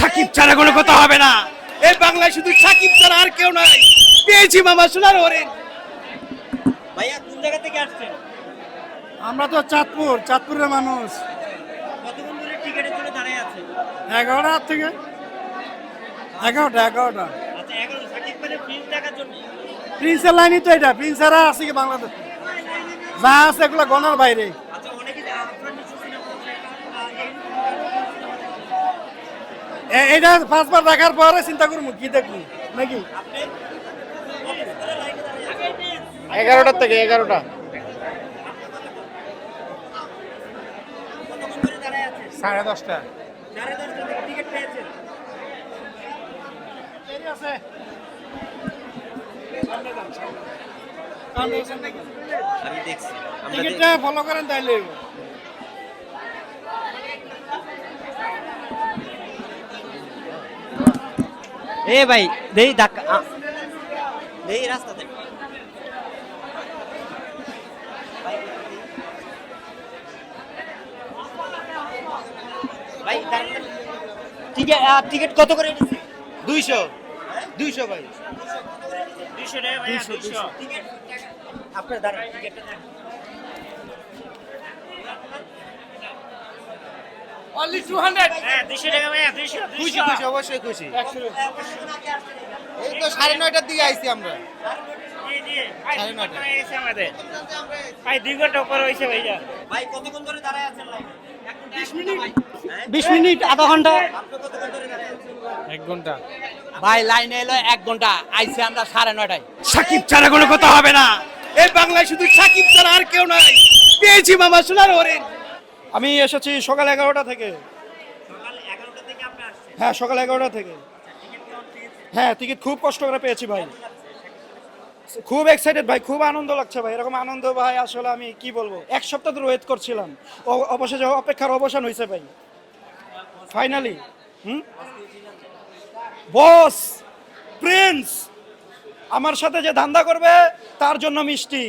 সাকিব ছাড়া কোনো কথা হবে না। এই বাংলায় শুধু সাকিব ছাড়া আর কেউ নাই। পেয়েছি মামা সোনার হরিণ। ভাইয়া কোন জায়গা থেকে আসছেন? আমরা তো চাঁদপুরের মানুষ। কতক্ষণ ধরে টিকেটের জন্য দাঁড়িয়ে আছেন? 11টা থেকে 11টা আচ্ছা, এখন সাকিব খানের ফিল্ম দেখার জন্য। প্রিন্সের লাইনই তো এটা। প্রিন্সেরা আছে কি বাংলাদেশ? যা আছে এগুলো গণার বাইরে। আচ্ছা, অনেকে আপনার নিশ্চয় সিনেমা এইটা 5বার দেখার পরে চিন্তা করবো কি দেখবো নাকি। 11টা থেকে 11টা। কতক্ষণ ধরে দাঁড়িয়ে আছেন? 10:30টা। 10:30 থেকে টিকিট পেয়েছেন? আমি দেখছি। টিকিটটা ফলো করেন তাইলে। এ ভাই দেই ধাক্কা দেই রাস্তাতে। ভাই টিকিট কত করে নিছে? 200 ভাই। 200 টাকা ভাই। 200 টিকিট আপনার দাঁড়ান, টিকিটটা দেন। Only 200। হ্যাঁ 200 টাকা ভাই। 200 খুশি অবশ্যই খুশি। এই তো 9:30টার দিকে আইছি আমরা। ভাই 2 ঘন্টা উপর হইছে ভাইয়া। ভাই কতক্ষণ ধরে দাঁড়ায় আছেন লাইনে? 20 মিনিট। 20 মিনিট, আধা ঘন্টা। আপনি কতক্ষণ ধরে দাঁড়ায় আছেন? 1 ঘন্টা। ভাই লাইনে এলো 1 ঘন্টা, আইছে আমরা 9:30টায়। সাকিব ছাড়া কোনো কথা হবে না। এই বাংলায় শুধু সাকিব ছাড়া আর কেউ নাই। পেয়েছি মামা সোনার হরিণ। আমি এসেছি সকাল 11টা থেকে। সকাল 11টা থেকে আপনি আসছেন? হ্যাঁ, সকাল 11টা থেকে। টিকিট কেমন পেয়েছেন? হ্যাঁ, টিকিট খুব কষ্ট করে পেয়েছি ভাই। খুব এক্সাইটেড ভাই, খুব আনন্দ লাগছে ভাই। এরকম আনন্দ ভাই আসলে আমি কি বলবো, 1 সপ্তাহ ধরে ওয়েট করছিলাম। অবশেষে অপেক্ষার অবসান হয়েছে ভাই, ফাইনালি। বস প্রিন্স আমার সাথে যে ধান্দা করবে তার জন্য মিষ্টি,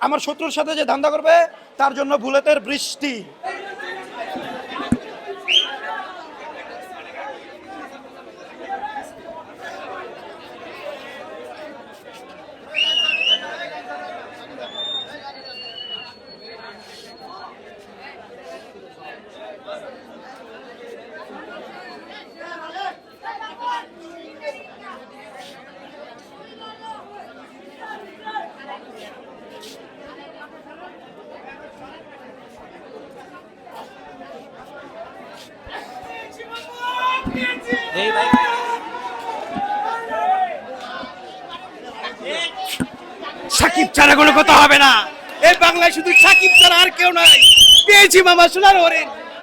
আমার শত্রুর সাথে যে ধান্দা করবে তার জন্য বুলেটের বৃষ্টি। এই ভাই সাকিব ছাড়া কোনো কথা হবে না। এই বাংলায় শুধু সাকিব ছাড়া আর কেউ নাই। পেয়েছি মামা সোনার হরিণ।